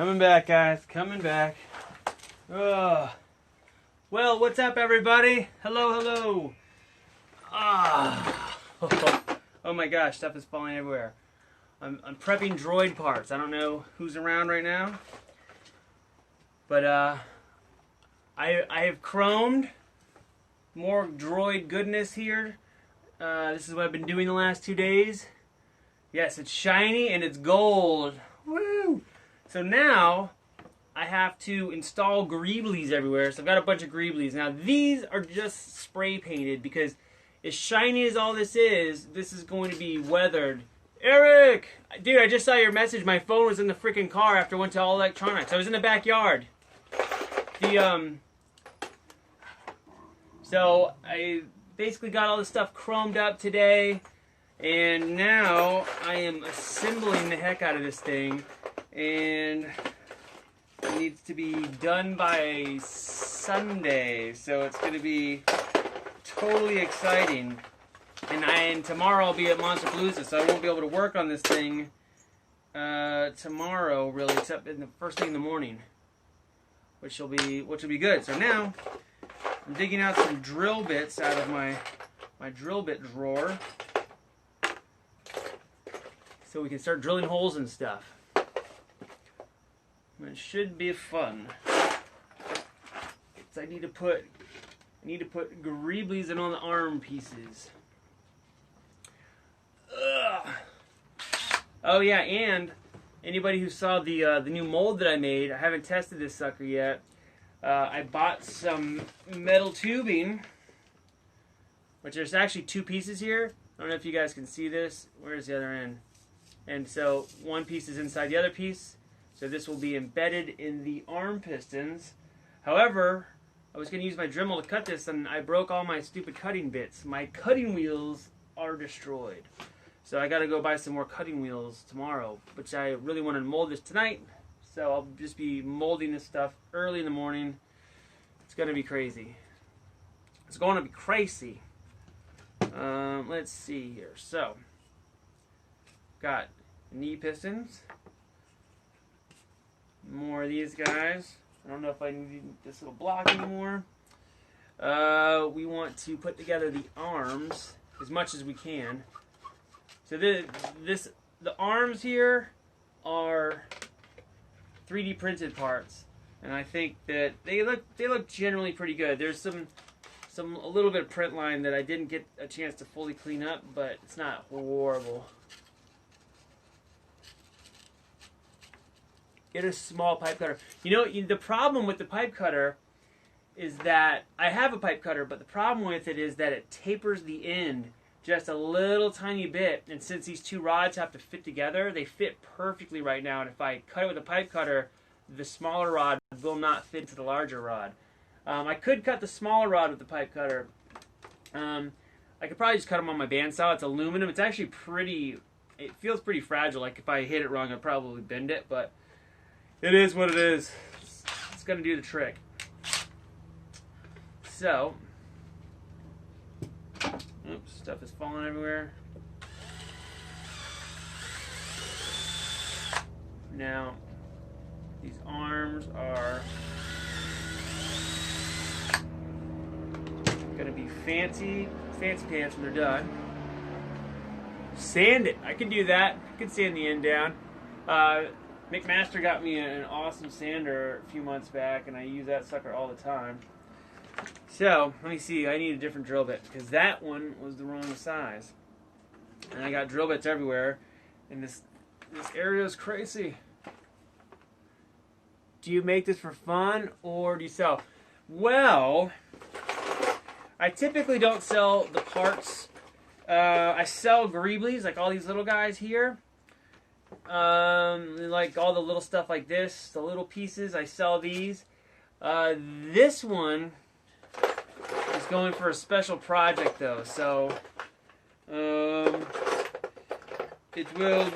Coming back, guys. Coming back. Ugh. Well, what's up, everybody? Hello, hello. Oh my gosh, stuff is falling everywhere. I'm prepping droid parts. I don't know who's around right now, but I have chromed more droid goodness here. This is what I've been doing the last 2 days. Yes, it's shiny and it's gold. Woo! So now I have to install greeblies everywhere. So I've got a bunch of greeblies. Now these are just spray painted because as shiny as all this is going to be weathered. Eric! Dude, I just saw your message. My phone was in the freaking car after I went to all electronics. I was in the backyard. So I basically got all this stuff chromed up today. And now I am assembling the heck out of this thing. And it needs to be done by Sunday. So it's going to be totally exciting. And tomorrow I'll be at Monster Palooza, so I won't be able to work on this thing tomorrow, really, except in the first thing in the morning, which will be good. So now I'm digging out some drill bits out of my drill bit drawer, so we can start drilling holes and stuff. It should be fun. So I need to put greeblies in on the arm pieces. Ugh. Oh yeah, and anybody who saw the new mold that I made, I haven't tested this sucker yet. I bought some metal tubing, which there's actually two pieces here. I don't know if you guys can see this. Where's the other end? And so one piece is inside the other piece. So this will be embedded in the arm pistons. However, I was going to use my Dremel to cut this, and I broke all my stupid cutting bits. My cutting wheels are destroyed. So I got to go buy some more cutting wheels tomorrow, which I really want to mold this tonight. So I'll just be molding this stuff early in the morning. It's going to be crazy. It's going to be crazy. Let's see here. So, got knee pistons. More of these guys. I don't know if I need this little block anymore. We want to put together the arms as much as we can. So the arms here are 3D printed parts, and I think that they look generally pretty good. There's a little bit of print line that I didn't get a chance to fully clean up, but it's not horrible. Get a small pipe cutter. You know, the problem with the pipe cutter is that I have a pipe cutter, but the problem with it is that it tapers the end just a little tiny bit. And since these two rods have to fit together, they fit perfectly right now. And if I cut it with a pipe cutter, the smaller rod will not fit into the larger rod. I could cut the smaller rod with the pipe cutter. I could probably just cut them on my bandsaw. It's aluminum. It's actually it feels pretty fragile. Like if I hit it wrong, I'd probably bend it, but it is what it is. It's going to do the trick. So, oops, stuff is falling everywhere. Now, these arms are going to be fancy pants when they're done. Sand it. I can do that. I can sand the end down. McMaster got me an awesome sander a few months back, and I use that sucker all the time. So, let me see. I need a different drill bit, because that one was the wrong size. And I got drill bits everywhere, and this area is crazy. Do you make this for fun, or do you sell? Well, I typically don't sell the parts. I sell greeblies, like all these little guys here. Like all the little stuff like this, the little pieces, I sell these. This one is going for a special project though, so it will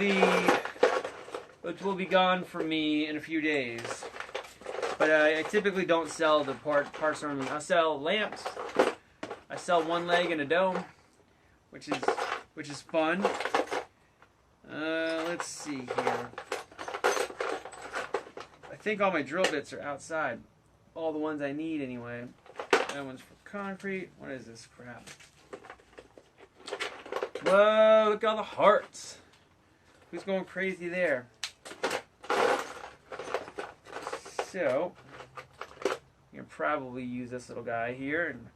be gone from me in a few days. But I typically don't sell the parts normally. I sell lamps. I sell one leg and a dome, which is fun. Let's see here. think all my drill bits are outside. All the ones I need anyway. That one's for concrete. What is this crap? Whoa, look at all the hearts. Who's going crazy there? So, you can probably use this little guy here and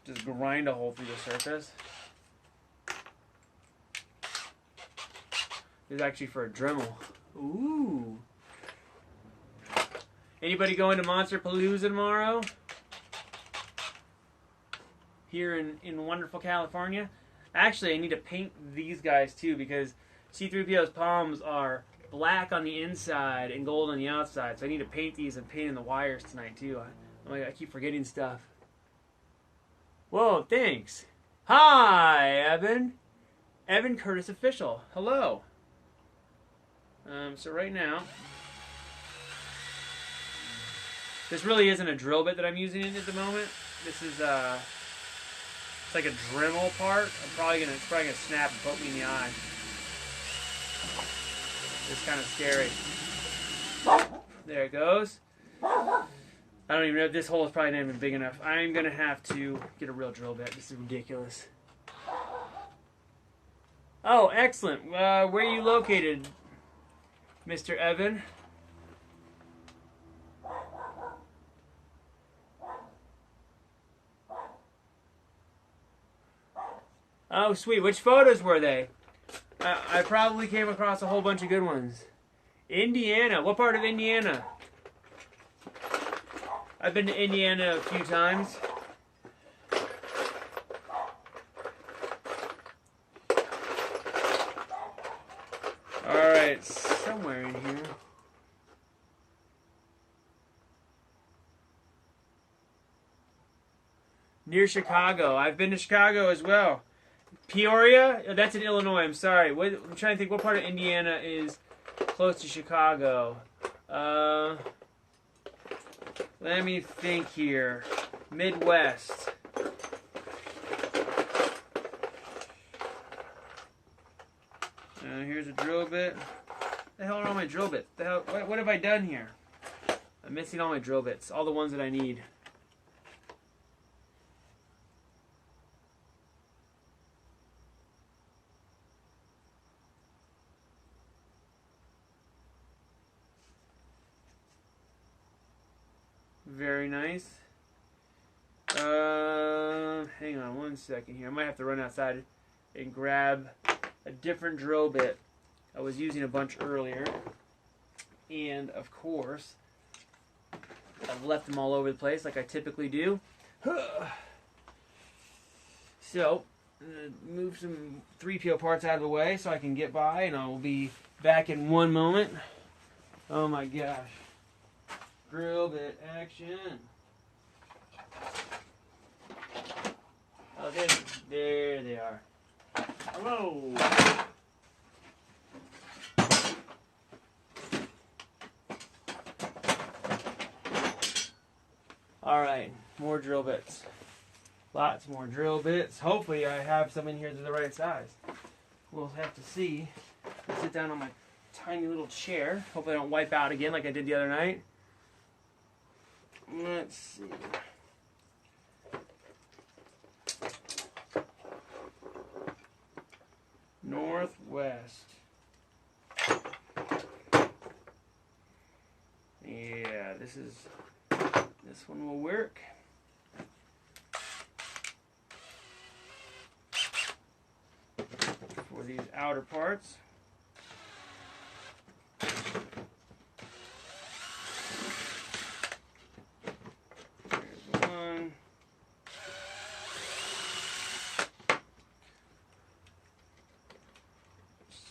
just grind a hole through the surface. This is actually for a Dremel. Ooh. Anybody going to Monster Palooza tomorrow? Here in wonderful California? Actually, I need to paint these guys too because C-3PO's palms are black on the inside and gold on the outside. So I need to paint these and paint in the wires tonight too. I keep forgetting stuff. Whoa, thanks. Hi, Evan. Evan Curtis Official. Hello. So right now, this really isn't a drill bit that I'm using at the moment. This is it's like a Dremel part. It's probably gonna snap and poke me in the eye. It's kind of scary. There it goes. I don't even know if this hole is probably not even big enough. I'm gonna have to get a real drill bit. This is ridiculous. Oh, excellent. Where are you located, Mr. Evan? Oh, sweet. Which photos were they? I probably came across a whole bunch of good ones. Indiana. What part of Indiana? I've been to Indiana a few times. Alright, somewhere in here. Near Chicago. I've been to Chicago as well. Peoria? That's in Illinois, I'm sorry. I'm trying to think what part of Indiana is close to Chicago. Let me think here. Midwest. Here's a drill bit. What the hell are all my drill bits? What have I done here? I'm missing all my drill bits. All the ones that I need. Very nice. Hang on one second here. I might have to run outside and grab a different drill bit. I was using a bunch earlier. And, of course, I've left them all over the place like I typically do. So, move some 3PO parts out of the way so I can get by, and I will be back in one moment. Oh my gosh. Drill bit action. Oh, there they are. Hello. All right, more drill bits. Lots more drill bits. Hopefully I have some in here that's the right size. We'll have to see. I'll sit down on my tiny little chair. Hopefully I don't wipe out again like I did the other night. Let's see. Northwest. Yeah, this one will work. For these outer parts.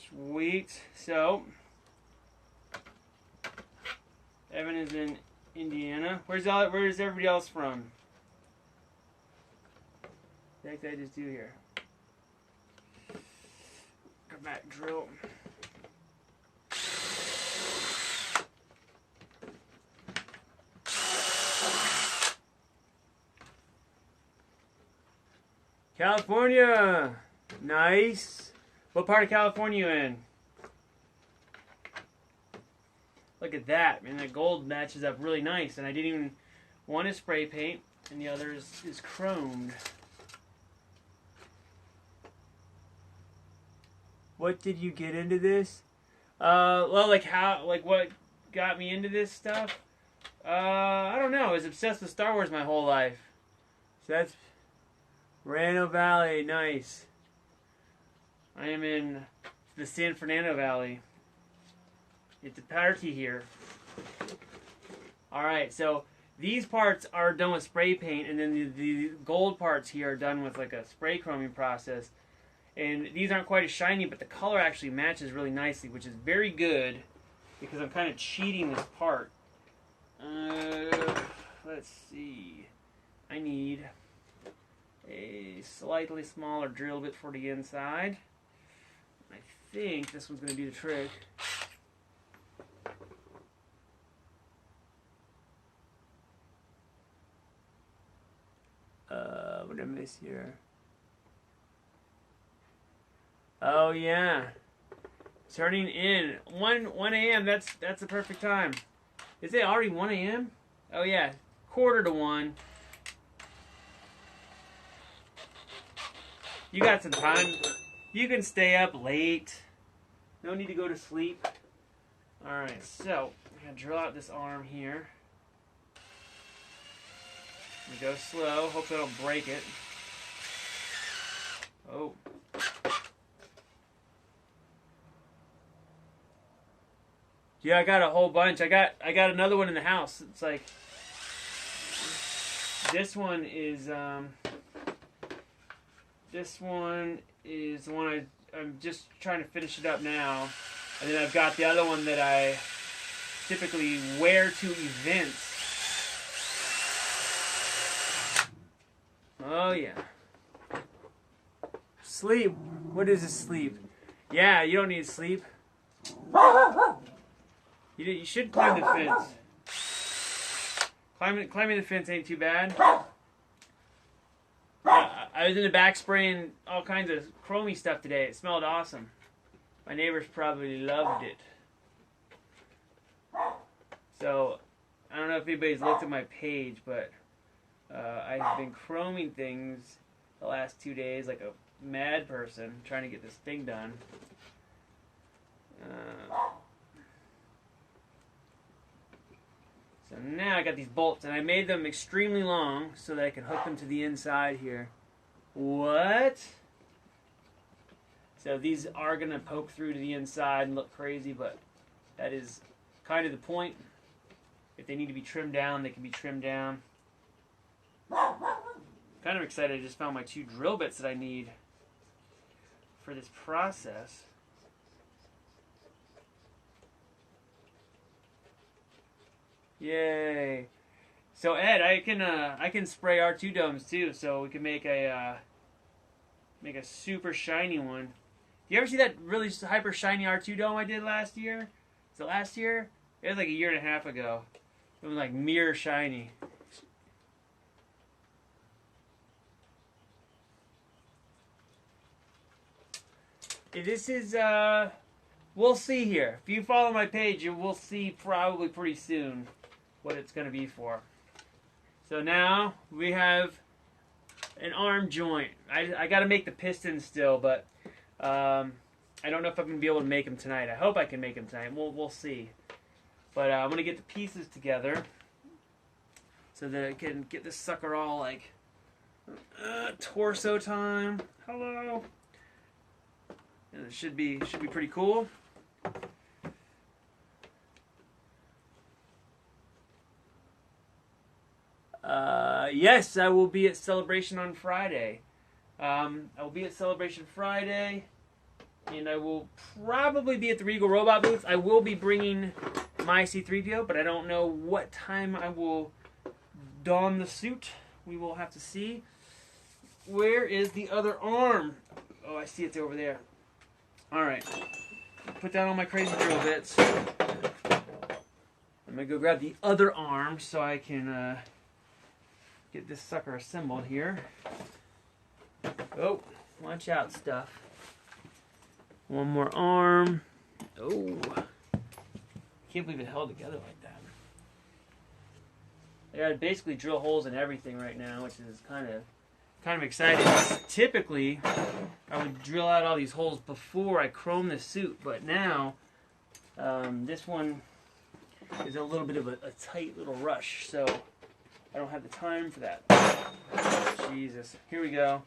Sweet. So, Evan is in Indiana. Where's everybody else from? What did I just do here? Come back, drill. California! Nice. What part of California are you in? Look at that, man. That gold matches up really nice. And I didn't even... One is spray paint, and the other is chromed. What did you get into this? Well, like what got me into this stuff? I don't know. I was obsessed with Star Wars my whole life. So that's Moreno Valley, nice. I am in the San Fernando Valley. It's a party here. Alright, so these parts are done with spray paint, and then the gold parts here are done with like a spray chroming process. And these aren't quite as shiny, but the color actually matches really nicely, which is very good because I'm kind of cheating this part. Let's see. I need a slightly smaller drill bit for the inside. I think this one's going to do the trick. What did I miss here? Oh yeah, turning in 1 a.m. That's the perfect time. Is it already 1 a.m.? Oh yeah, 1:45. You got some time. You can stay up late. No need to go to sleep. All right, so I'm gonna drill out this arm here. I'm gonna go slow. Hope I don't break it. Oh. Yeah, I got a whole bunch. I got another one in the house. It's like this one is the one I'm just trying to finish it up now, and then I've got the other one that I typically wear to events. Oh yeah. Sleep. What is a sleep? Yeah, you don't need sleep. You should climb the fence. Climbing the fence ain't too bad. I was in the back spraying all kinds of chromey stuff today. It smelled awesome. My neighbors probably loved it. So, I don't know if anybody's looked at my page, but I've been chroming things the last 2 days like a mad person trying to get this thing done. So now I got these bolts, and I made them extremely long so that I can hook them to the inside here. What? So these are going to poke through to the inside and look crazy, but that is kind of the point. If they need to be trimmed down, they can be trimmed down. Kind of excited I just found my 2 drill bits that I need for this process. Yay! So Ed, I can spray R2 domes too, so we can make a super shiny one. Do you ever see that really hyper shiny R2 dome I did last year? Was it last year? It was like a year and a half ago. It was like mirror shiny. This is we'll see here. If you follow my page, you will see probably pretty soon what it's going to be for. So now we have an arm joint. I got to make the pistons still, but I don't know if I'm going to be able to make them tonight. I hope I can make them tonight. We'll see. But I'm going to get the pieces together so that I can get this sucker all like torso time. Hello. And it should be pretty cool. Yes, I will be at Celebration on Friday. I will be at Celebration Friday, and I will probably be at the Regal Robot booth. I will be bringing my C-3PO, but I don't know what time I will don the suit. We will have to see. Where is the other arm? Oh, I see it's over there. Alright. Put down all my crazy drill bits. I'm going to go grab the other arm so I can get this sucker assembled here. Oh, watch out, stuff. One more arm. Oh. Can't believe it held together like that. I gotta basically drill holes in everything right now, which is kind of exciting. Typically, I would drill out all these holes before I chrome the suit, but now this one is a little bit of a tight little rush, so I don't have the time for that. Jesus. Here we go.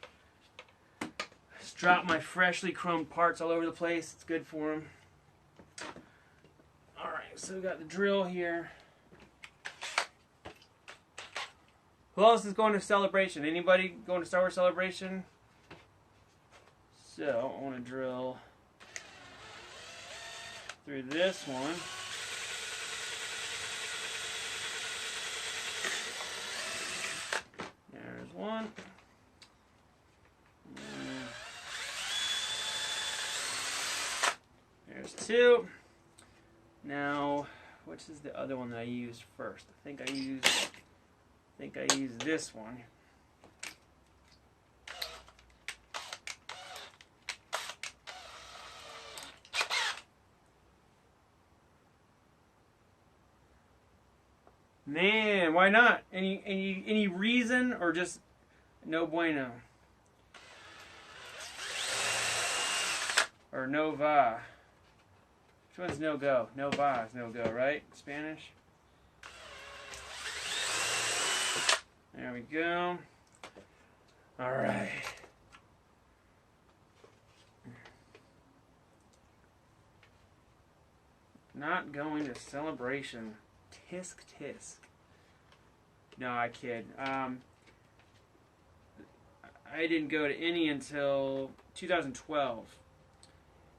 Just drop my freshly chromed parts all over the place. It's good for them. Alright, so we got the drill here. Who else is going to Celebration? Anybody going to Star Wars Celebration? So, I want to drill through this one. There's one. There's two. Now, which is the other one that I used first? I think I used this one. Man, why not? Any reason, or just no bueno? Or no va? Which one's no go? No va is no go, right? Spanish? There we go. Alright. Not going to Celebration. Tisk tisk. No, I kid. I didn't go to any until 2012.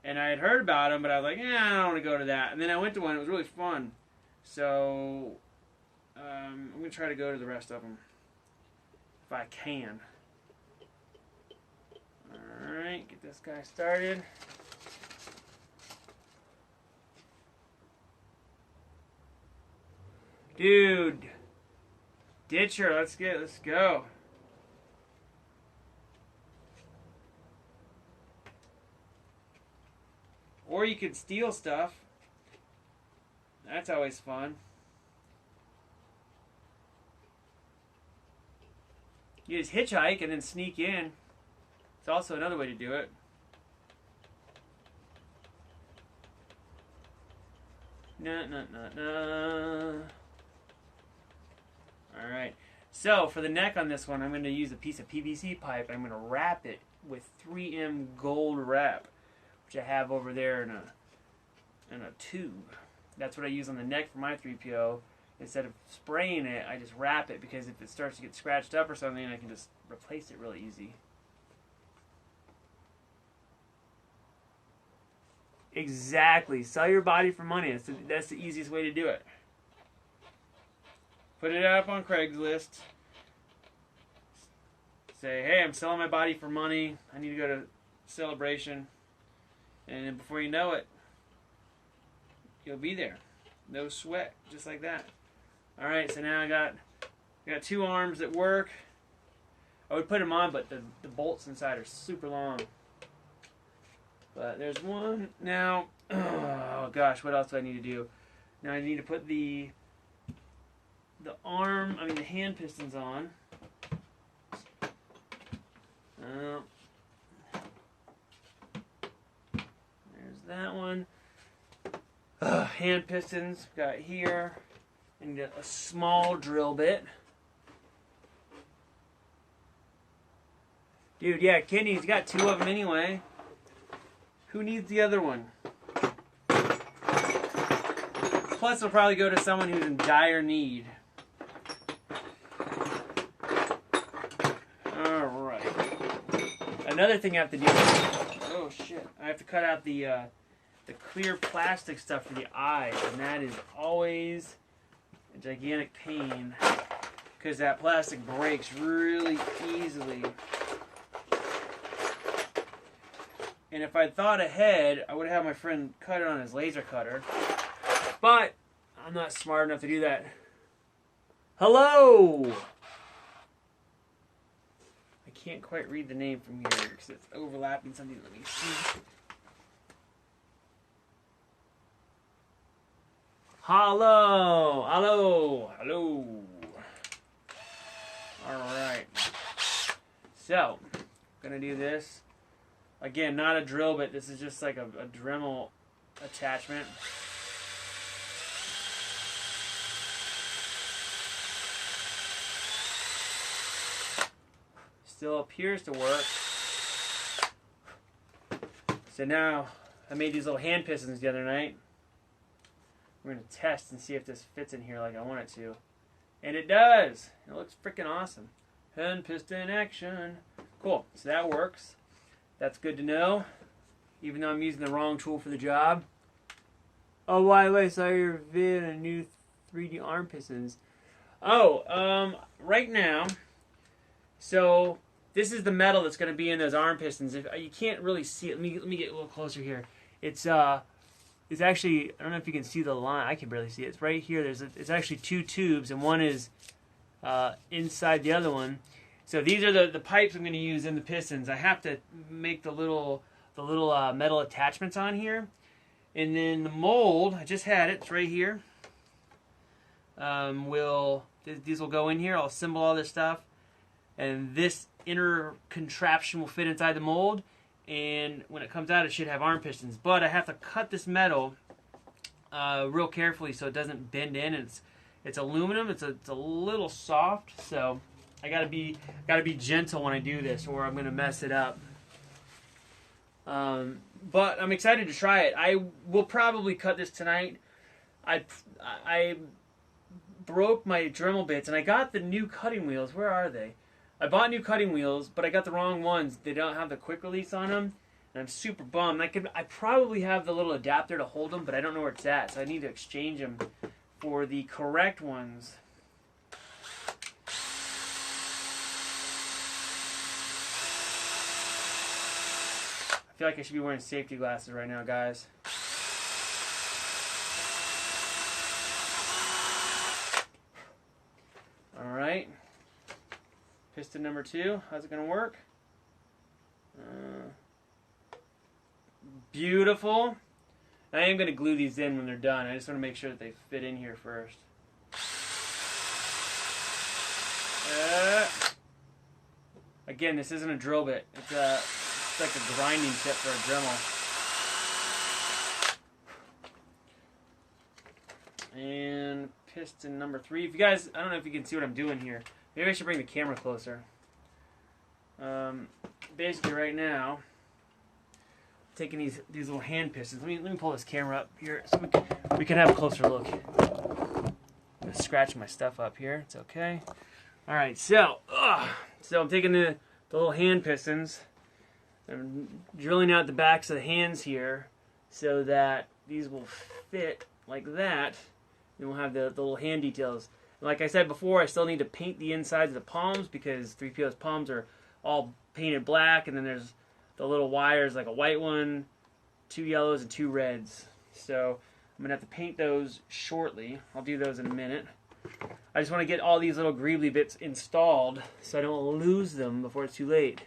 And I had heard about them, but I was like, I don't want to go to that. And then I went to one. It was really fun. So, I'm going to try to go to the rest of them. If I can. Alright, get this guy started. Dude. Ditcher, let's go. Or you could steal stuff. That's always fun. You just hitchhike and then sneak in. It's also another way to do it. Alright, so for the neck on this one, I'm going to use a piece of PVC pipe. I'm going to wrap it with 3M gold wrap, which I have over there in a tube. That's what I use on the neck for my 3PO. Instead of spraying it, I just wrap it, because if it starts to get scratched up or something, I can just replace it really easy. Exactly. Sell your body for money. That's the easiest way to do it. Put it up on Craigslist. Say, hey, I'm selling my body for money. I need to go to Celebration. And then before you know it, you'll be there. No sweat. Just like that. Alright, so now I got two arms that work. I would put them on, but the bolts inside are super long. But there's one. Now, oh gosh, what else do I need to do? Now I need to put the hand pistons on. There's that one. Hand pistons got here. And a small drill bit. Dude, yeah, Kenny's got two of them anyway. Who needs the other one? Plus, it'll probably go to someone who's in dire need. Alright. Another thing I have to do... Oh, shit. I have to cut out the clear plastic stuff for the eyes. And that is always a gigantic pain, because that plastic breaks really easily. And if I'd thought ahead, I would have my friend cut it on his laser cutter. But I'm not smart enough to do that. Hello! I can't quite read the name from here because it's overlapping something. Let me see. Hello, hello, hello. All right. So, gonna do this. Again, not a drill bit. This is just like a Dremel attachment. Still appears to work. So now, I made these little hand pistons the other night. We're going to test and see if this fits in here like I want it to. And it does! It looks freaking awesome. Hand piston action. Cool. So that works. That's good to know. Even though I'm using the wrong tool for the job. Oh, why? I saw your vid on new 3D arm pistons. Oh, right now, so this is the metal that's going to be in those arm pistons. If you can't really see it, let me get a little closer here. It's actually, I don't know if you can see the line. I can barely see it. It's right here. It's actually two tubes, and one is inside the other one. So these are the pipes I'm going to use in the pistons. I have to make the little metal attachments on here, and then the mold. I just had it. It's right here. These will go in here. I'll assemble all this stuff, and this inner contraption will fit inside the mold, and when it comes out it should have arm pistons. But I have to cut this metal real carefully so it doesn't bend in. It's aluminum. It's a little soft, so I gotta be gentle when I do this, or I'm gonna mess it up. But I'm excited to try it. I will probably cut this tonight. I broke my Dremel bits, and I got the new cutting wheels. Where are they? I bought new cutting wheels, but I got the wrong ones. They don't have the quick release on them, and I'm super bummed. I probably have the little adapter to hold them, but I don't know where it's at, so I need to exchange them for the correct ones. I feel like I should be wearing safety glasses right now, guys. All right. Piston number 2. How's it going to work? Beautiful. I am going to glue these in when they're done. I just want to make sure that they fit in here first. Again, this isn't a drill bit. It's like a grinding tip for a Dremel. And piston number 3. If you guys, I don't know if you can see what I'm doing here. Maybe I should bring the camera closer. Basically, right now, I'm taking these little hand pistons. Let me pull this camera up here so we can have a closer look. I'm gonna scratch my stuff up here. It's okay. All right, so I'm taking the little hand pistons. I'm drilling out the backs of the hands here so that these will fit like that. And we'll have the little hand details. Like I said before, I still need to paint the insides of the palms because 3PO's palms are all painted black, and then there's the little wires, like a white one, 2 yellows, and 2 reds. So I'm going to have to paint those shortly. I'll do those in a minute. I just want to get all these little greebly bits installed so I don't lose them before it's too late.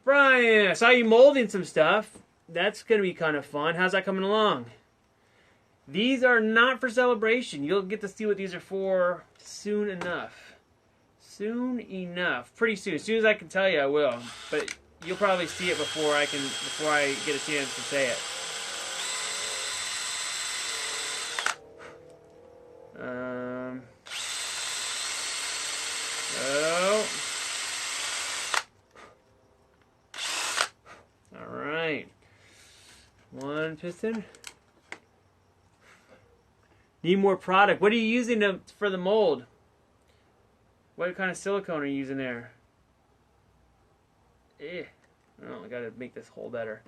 Brian, I saw you molding some stuff. That's going to be kind of fun. How's that coming along? These are not for celebration. You'll get to see what these are for soon enough. Soon enough. Pretty soon. As soon as I can tell you, I will. But you'll probably see it before I get a chance to say it. All right. One piston. Need more product. What are you using for the mold? What kind of silicone are you using there? Oh, I gotta make this hole better.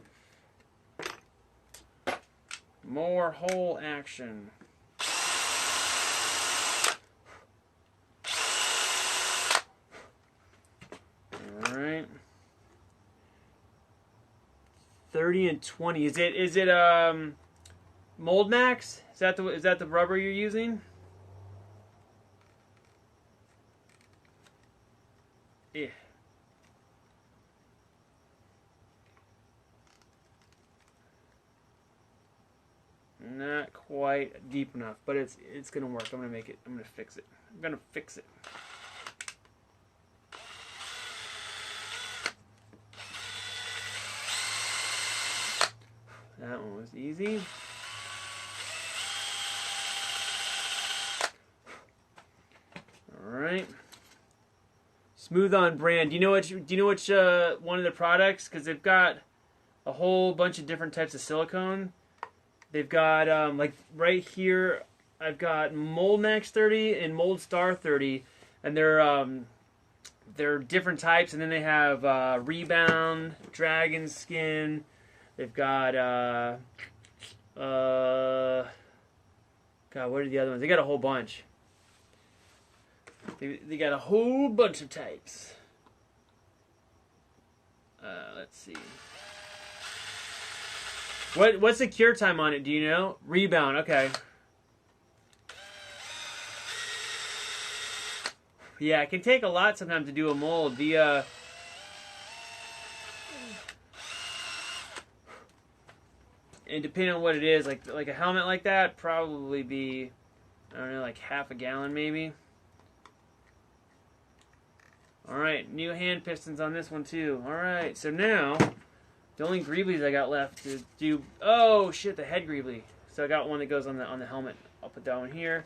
More hole action. Alright. 30 and 20. Is it Mold Max? Is that the rubber you're using? Yeah. Not quite. quite deep enough, but it's gonna work. I'm gonna make it. I'm gonna fix it. I'm gonna fix it. That one was easy. All right. Smooth On brand. Do you know which one of the products? Because they've got a whole bunch of different types of silicone. They've got like right here, I've got Mold Max 30 and Mold Star 30, and they're different types. And then they have Rebound, Dragon Skin. They've got God, what are the other ones? They got a whole bunch. They got a whole bunch of types. Let's see. What's the cure time on it? Do you know? Rebound. Okay. Yeah, it can take a lot sometimes to do a mold. And depending on what it is, like a helmet like that, probably be, I don't know, like half a gallon maybe. All right, new hand pistons on this one too. All right, so now the only greeblies I got left to do. Oh shit, the head greebly. So I got one that goes on the helmet. I'll put that one here.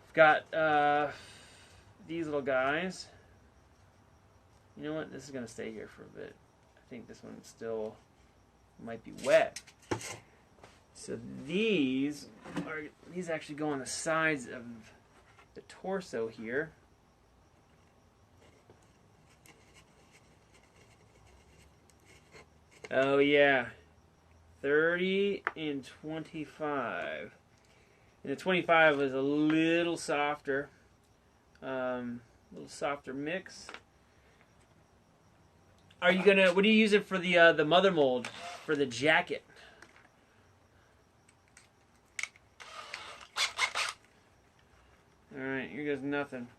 I've got these little guys. You know what? This is gonna stay here for a bit. I think this one still might be wet. So these actually go on the sides of the torso here. Oh yeah, 30 and 25. And the 25 was a little softer mix. Are you gonna? What do you use it for the mother mold for the jacket? All right, here goes nothing.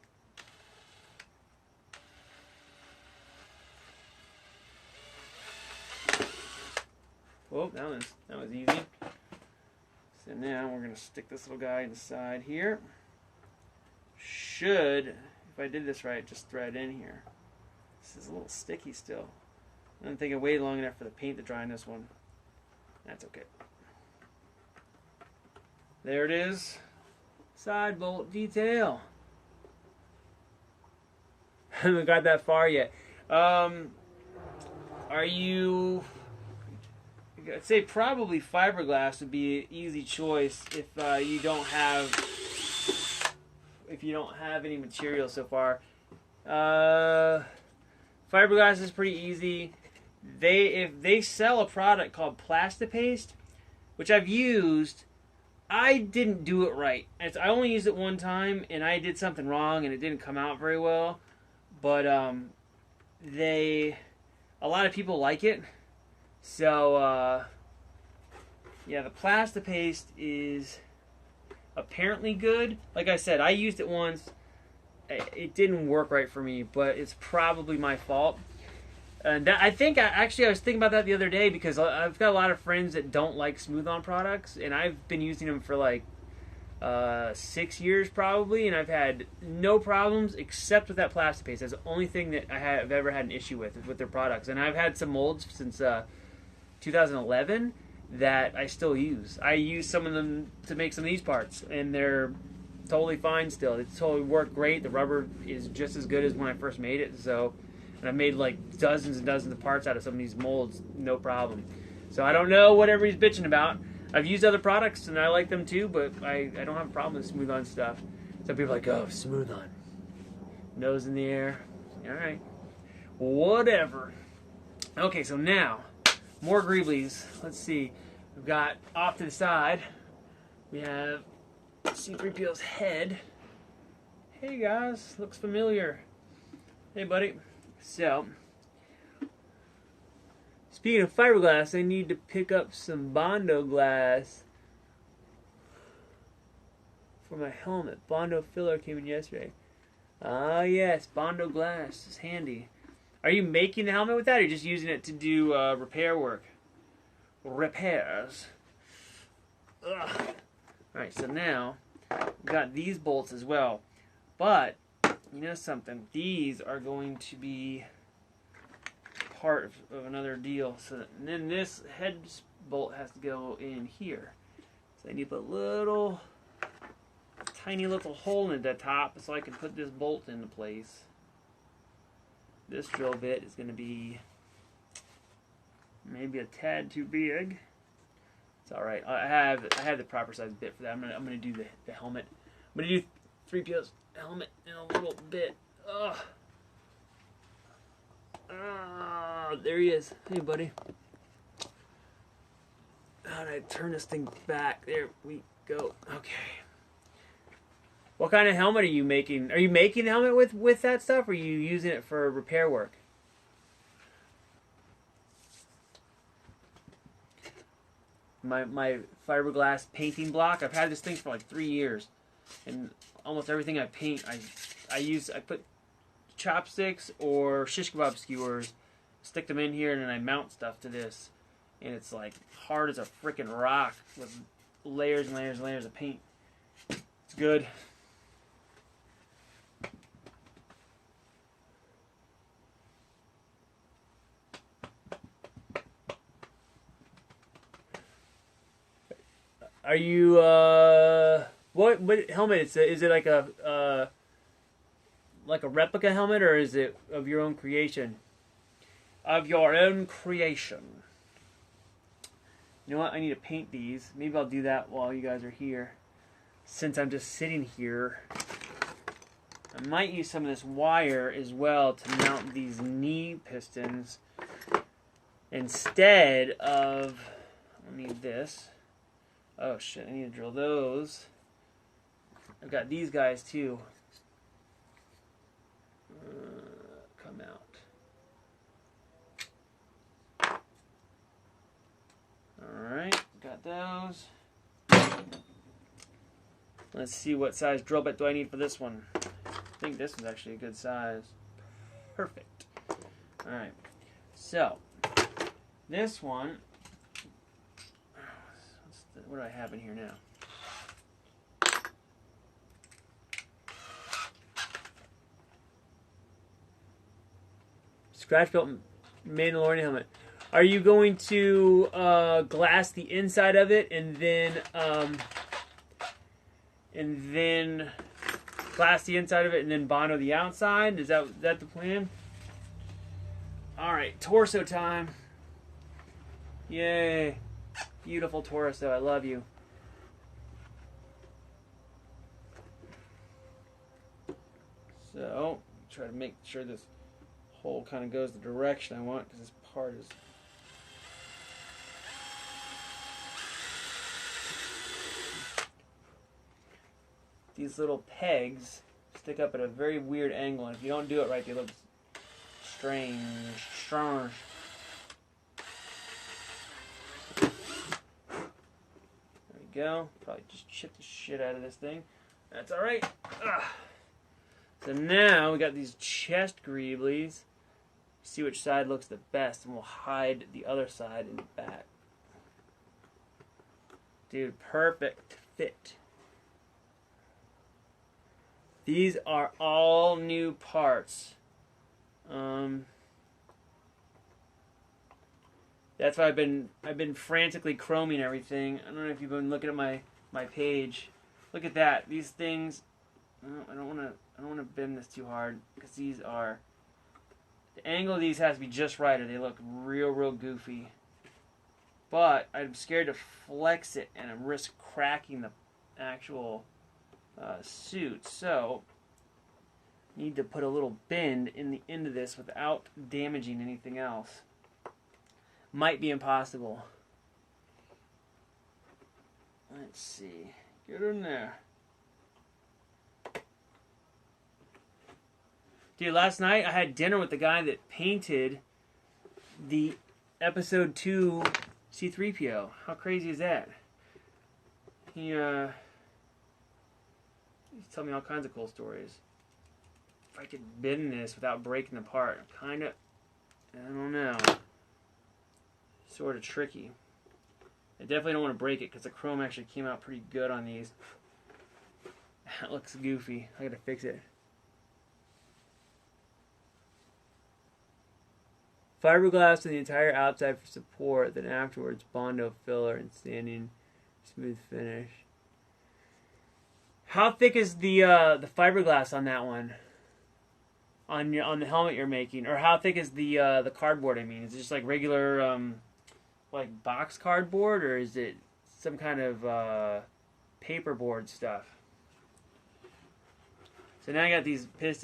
Oh, that was easy. So now we're gonna stick this little guy inside here. Should, if I did this right, just thread in here. This is a little sticky still. I don't think I waited long enough for the paint to dry on this one. That's okay. There it is. Side bolt detail. Haven't got that far yet. Are you? I'd say probably fiberglass would be an easy choice if you don't have any material so far. Fiberglass is pretty easy. If they sell a product called Plastipaste, which I've used, I didn't do it right. I only used it one time, and I did something wrong, and it didn't come out very well. But a lot of people like it. So, yeah, the Plastipaste is apparently good. Like I said, I used it once. It didn't work right for me, but it's probably my fault. And I was thinking about that the other day because I've got a lot of friends that don't like Smooth On products, and I've been using them for like 6 years probably, and I've had no problems except with that Plastipaste. That's the only thing that I've ever had an issue with their products. And I've had some molds since 2011 that I still use. I use some of them to make some of these parts, and they're totally fine still. They totally work great. The rubber is just as good as when I first made it. So, and I've made like dozens and dozens of parts out of some of these molds, no problem. So I don't know what everybody's bitching about. I've used other products and I like them too, but I don't have a problem with Smooth On stuff. Some people are like, oh, Smooth On. Nose in the air. All right. Whatever. Okay, so now, more greeblies. Let's see. We've got off to the side, we have C-3PO's head. Hey guys, looks familiar. Hey buddy. So, speaking of fiberglass, I need to pick up some Bondo glass for my helmet. Bondo filler came in yesterday. Ah yes, Bondo glass is handy. Are you making the helmet with that, or are you just using it to do repair work? Repairs. Ugh. Alright, so now we've got these bolts as well. But, you know something, these are going to be part of another deal. So and then this head bolt has to go in here. So I need to put a little, tiny little hole in the top so I can put this bolt into place. This drill bit is going to be maybe a tad too big. It's all right. I have the proper size bit for that. I'm gonna do the helmet. I'm gonna do 3PO's helmet in a little bit. Ugh. There he is. Hey, buddy. How do I turn this thing back? There we go. Okay. What kind of helmet are you making? Are you making the helmet with that stuff, or are you using it for repair work? My fiberglass painting block. I've had this thing for like 3 years, and almost everything I paint, I put chopsticks or shish kebab skewers, stick them in here, and then I mount stuff to this, and it's like hard as a freaking rock with layers and layers and layers of paint. It's good. Are you what helmet is it? Is it like a replica helmet, or is it of your own creation? Of your own creation. You know what? I need to paint these. Maybe I'll do that while you guys are here. Since I'm just sitting here, I might use some of this wire as well to mount these knee pistons instead of. I'll need this. Oh shit, I need to drill those. I've got these guys too. Come out. Alright, got those. Let's see what size drill bit do I need for this one. I think this is actually a good size. Perfect. Alright, so this one. What do I have in here now? Scratch built Mandalorian helmet. Are you going to glass the inside of it and then glass the inside of it and then Bondo the outside? Is that the plan? All right, torso time. Yay. Beautiful torso, I love you. So, try to make sure this hole kind of goes the direction I want, because this part is... These little pegs stick up at a very weird angle, and if you don't do it right, they look strange. Go. Probably just chip the shit out of this thing. That's alright. So now we got these chest greeblies. See which side looks the best, and we'll hide the other side in the back. Dude, perfect fit. These are all new parts. That's why I've been frantically chroming everything. I don't know if you've been looking at my page. Look at that. These things. I don't want to bend this too hard, because these are. The angle of these has to be just right, or they look real goofy. But I'm scared to flex it and I risk cracking the actual suit. So need to put a little bend in the end of this without damaging anything else. Might be impossible. Let's see. Get in there. Dude, last night I had dinner with the guy that painted the Episode 2 C-3PO. How crazy is that? He's telling me all kinds of cool stories. If I could bend this without breaking the part, I don't know. Sort of tricky. I definitely don't want to break it because the chrome actually came out pretty good on these. That looks goofy. I gotta fix it. Fiberglass on the entire outside for support, then afterwards Bondo filler and sanding, smooth finish. How thick is the fiberglass on that one? On the helmet you're making, or how thick is the cardboard? I mean, is it just like regular like box cardboard, or is it some kind of paperboard stuff? So now I got these pistons.